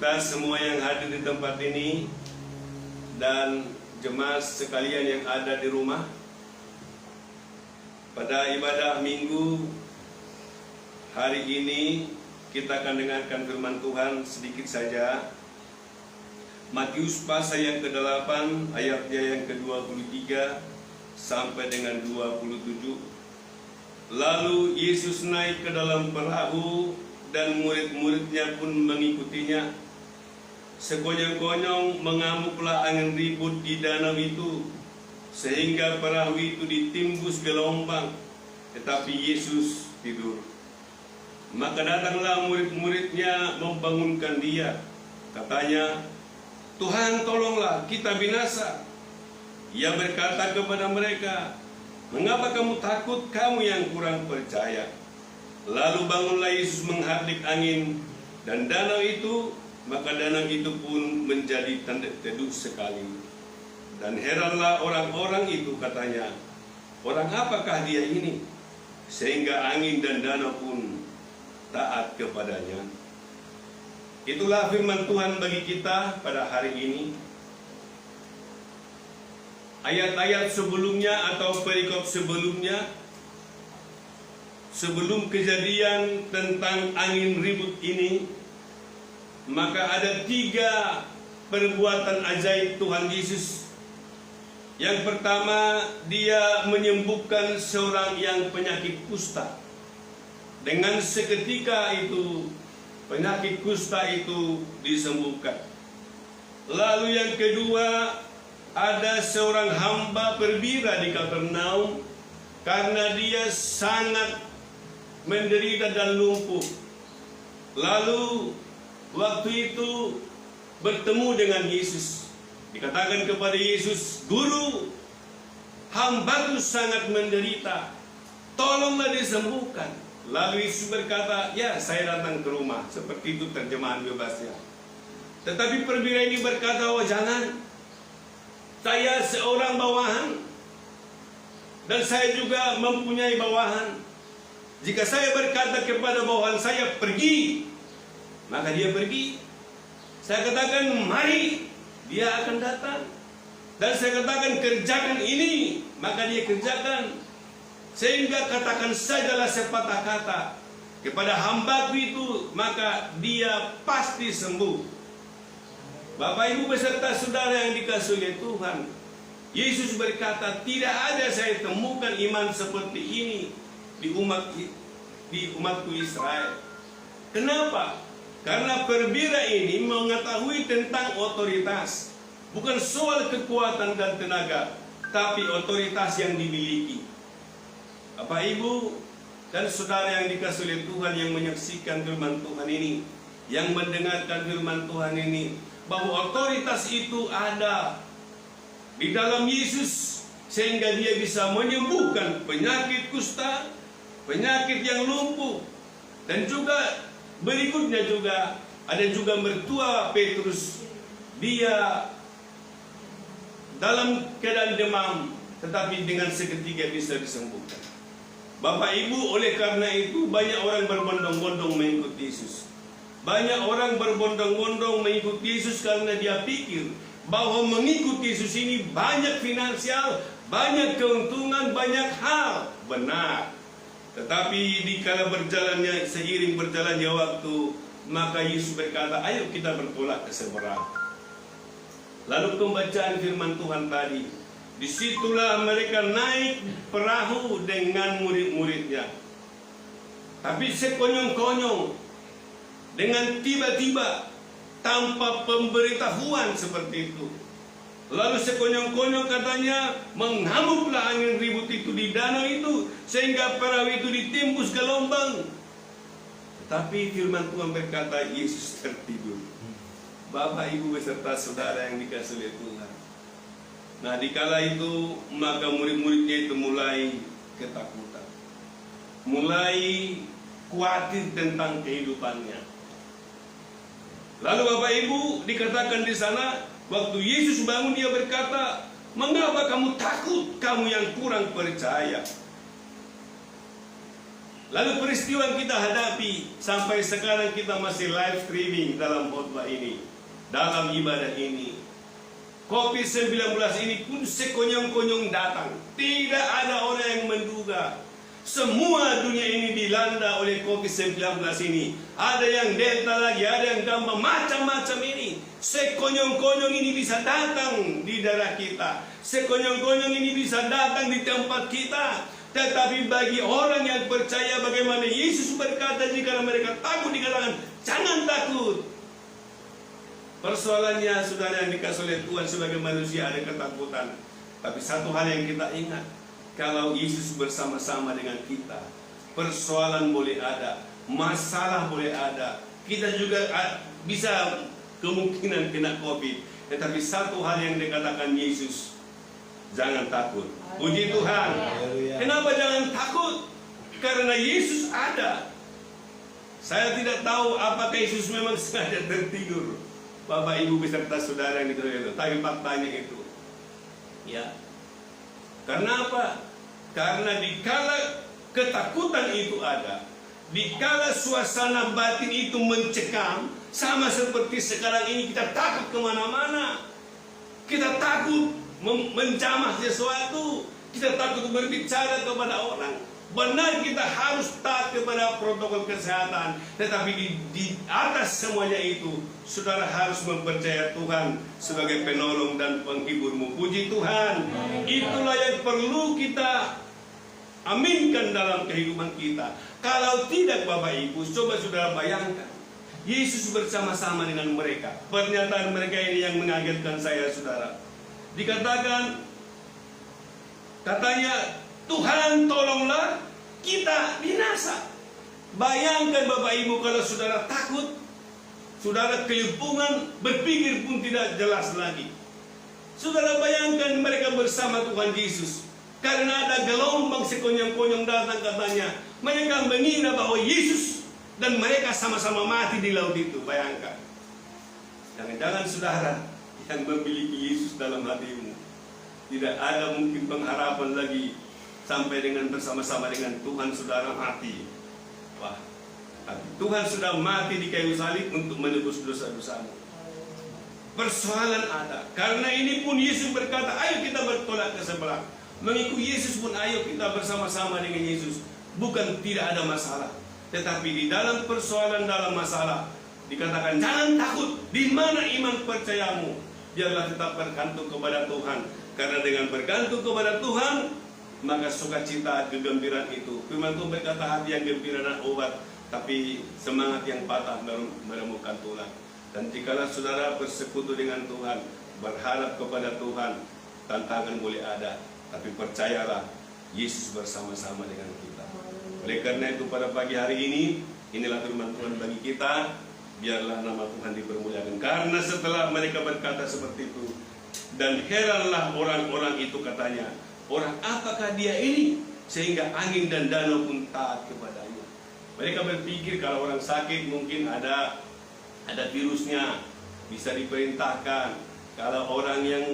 kita semua yang hadir di tempat ini dan jemaat sekalian yang ada di rumah. Pada ibadah minggu hari ini kita akan dengarkan firman Tuhan sedikit saja. Matius pasal yang ke-8 ayatnya yang ke-23 sampai dengan 27. Lalu Yesus naik ke dalam perahu dan murid-muridnya pun mengikutinya. Sekonyong-konyong mengamuklah angin ribut di danau itu, sehingga perahu itu ditimbus gelombang, tetapi Yesus tidur. Maka datanglah murid-muridnya membangunkan dia. Katanya, "Tuhan, tolonglah, kita binasa." Ia berkata kepada mereka, "Mengapa kamu takut, kamu yang kurang percaya?" Lalu bangunlah Yesus menghardik angin dan danau itu, maka danau itu pun menjadi teduh sekali. Dan heranlah orang-orang itu, katanya, "Orang apakah dia ini, sehingga angin dan danau pun taat kepadanya?" Itulah firman Tuhan bagi kita pada hari ini. Ayat-ayat sebelumnya atau perikop sebelumnya, sebelum kejadian tentang angin ribut ini, maka ada 3 perbuatan ajaib Tuhan Yesus. Yang pertama, dia menyembuhkan seorang yang penyakit kusta. Dengan seketika itu penyakit kusta itu disembuhkan. Lalu yang kedua, ada seorang hamba perwira di Kapernaum karena dia sangat menderita dan lumpuh. Lalu waktu itu bertemu dengan Yesus. Dikatakan kepada Yesus, "Guru, hambaku sangat menderita, tolonglah disembuhkan." Lalu Yesus berkata, "Ya, saya datang ke rumah." Seperti itu terjemahan bebasnya. Tetapi perwira ini berkata, "Oh jangan, saya seorang bawahan dan saya juga mempunyai bawahan. Jika saya berkata kepada bawahan saya pergi, maka dia pergi. Saya katakan mari, dia akan datang. Dan saya katakan kerjakan ini, maka dia kerjakan. Sehingga katakan sajalah sepatah kata kepada hambaku itu, maka dia pasti sembuh." Bapak Ibu beserta saudara yang dikasihi oleh Tuhan, Yesus berkata, tidak ada saya temukan iman seperti ini di umatku Israel. Kenapa? Karena perwira ini mengetahui tentang otoritas. Bukan soal kekuatan dan tenaga, tapi otoritas yang dimiliki. Bapak Ibu dan saudara yang dikasihi oleh Tuhan, yang menyaksikan firman Tuhan ini, yang mendengarkan firman Tuhan ini, bahwa otoritas itu ada di dalam Yesus, sehingga dia bisa menyembuhkan penyakit kusta, penyakit yang lumpuh. Dan juga berikutnya juga ada juga mertua Petrus, dia dalam keadaan demam, tetapi dengan seketika bisa disembuhkan. Bapak Ibu, oleh karena itu banyak orang berbondong-bondong mengikuti Yesus. Banyak orang berbondong-bondong mengikuti Yesus karena dia pikir bahwa mengikuti Yesus ini banyak finansial, banyak keuntungan, banyak hal. Benar. Tetapi dikala seiring berjalannya waktu, maka Yesus berkata, "Ayo kita bertolak ke seberang." Lalu pembacaan firman Tuhan tadi, disitulah mereka naik perahu dengan murid-muridnya. Tapi sekonyong-konyong, dengan tiba-tiba, tanpa pemberitahuan seperti itu. Lalu sekonyong-konyong katanya, mengamuklah angin ribut itu di danau itu, sehingga perahu itu ditimbus gelombang. Tetapi firman Tuhan berkata, Yesus tertidur. Bapak Ibu beserta saudara yang dikasihi oleh Tuhan. Nah, dikala itu maka murid-muridnya itu mulai ketakutan, mulai khawatir tentang kehidupannya. Lalu Bapak Ibu dikatakan di sana, waktu Yesus bangun dia berkata, "Mengapa kamu takut, kamu yang kurang percaya?" Lalu peristiwa yang kita hadapi sampai sekarang kita masih live streaming dalam khotbah ini, dalam ibadah ini. COVID-19 ini pun sekonyong-konyong datang. Tidak ada orang yang menduga. Semua dunia ini dilanda oleh COVID-19 ini. Ada yang delta lagi, ada yang gamma, macam-macam ini. Sekonyong-konyong ini bisa datang di daerah kita. Sekonyong-konyong ini bisa datang di tempat kita. Tetapi bagi orang yang percaya, bagaimana Yesus berkata, jika mereka takut dikatakan, jangan takut. Persoalannya, saudara yang dikasih oleh Tuhan, sebagai manusia ada ketakutan. Tapi satu hal yang kita ingat, kalau Yesus bersama-sama dengan kita, persoalan boleh ada, masalah boleh ada. Kita juga bisa kemungkinan kena COVID. Tetapi satu hal yang dikatakan Yesus, jangan takut. Puji Tuhan. Kenapa jangan takut? Karena Yesus ada. Saya tidak tahu apakah Yesus memang sengaja tertidur, Bapak Ibu beserta saudara yang dikatakan itu. Tapi faktanya itu, ya. Karena apa? Karena dikala ketakutan itu ada, dikala suasana batin itu mencekam, sama seperti sekarang ini kita takut kemana-mana. Kita takut menjamah sesuatu, kita takut berbicara kepada orang. Benar, kita harus taat kepada protokol kesehatan, tetapi di atas semuanya itu, saudara harus mempercayai Tuhan sebagai penolong dan penghiburmu. Puji Tuhan. Itulah yang perlu kita aminkan dalam kehidupan kita. Kalau tidak, Bapak Ibu, coba saudara bayangkan, Yesus bersama-sama dengan mereka. Pernyataan mereka ini yang mengagetkan saya, saudara. Dikatakan, katanya, Tuhan tolonglah, kita binasa. Bayangkan Bapak Ibu, kalau saudara takut, saudara kelimpungan, berpikir pun tidak jelas lagi. Saudara bayangkan mereka bersama Tuhan Yesus. Karena ada gelombang sekonyong-konyong datang, katanya, mereka mengira bahwa Yesus dan mereka sama-sama mati di laut itu. Bayangkan. Jangan-jangan saudara yang memiliki Yesus dalam hatimu, tidak ada mungkin pengharapan lagi sampai dengan bersama-sama dengan Tuhan saudara mati. Wah, Tuhan sudah mati di kayu salib untuk menebus dosa-dosamu. Persoalan ada. Karena ini pun Yesus berkata, ayo kita bertolak ke sebelah. Mengikuti Yesus pun ayo kita bersama-sama dengan Yesus. Bukan tidak ada masalah, tetapi di dalam persoalan, dalam masalah, dikatakan jangan takut. Di mana iman percayamu? Biarlah tetap bergantung kepada Tuhan. Karena dengan bergantung kepada Tuhan, maka sukacita, kegembiraan itu. Firman Tuhan berkata, hati yang gembira dan obat, tapi semangat yang patah meremukan tulang. Dan jikalau saudara bersekutu dengan Tuhan, berharap kepada Tuhan, tantangan boleh ada, tapi percayalah, Yesus bersama-sama dengan kita. Oleh karena itu pada pagi hari ini, inilah firman Tuhan bagi kita. Biarlah nama Tuhan dipermuliakan. Karena setelah mereka berkata seperti itu, dan heranlah orang-orang itu, katanya, orang apakah dia ini sehingga angin dan danau pun taat kepadanya. Mereka berpikir kalau orang sakit mungkin ada virusnya, bisa diperintahkan. Kalau orang yang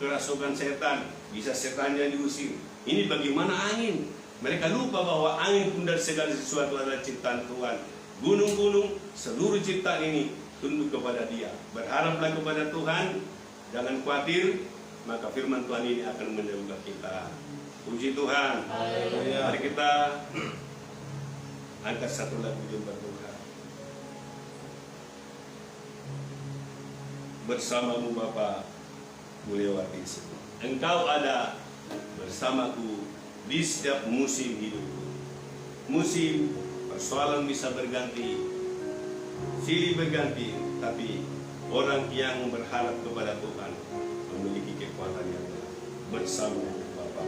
kerasukan setan, bisa setannya diusir. Ini bagaimana angin? Mereka lupa bahwa angin pun dan segala sesuatu adalah ciptaan Tuhan. Gunung-gunung, seluruh ciptaan ini tunduk kepada Dia. Berharaplah kepada Tuhan, jangan khawatir, maka firman Tuhan ini akan menjaga kita. Puji Tuhan. Mari kita angkat satu lagu jumpa Tuhan. Bersamamu Bapa muliawati semua. Engkau ada bersamaku di setiap musim hidupku. Musim persoalan bisa berganti, silih berganti, tapi orang yang berharap kepada Tuhan memiliki kekuatan yang bersama Bapa.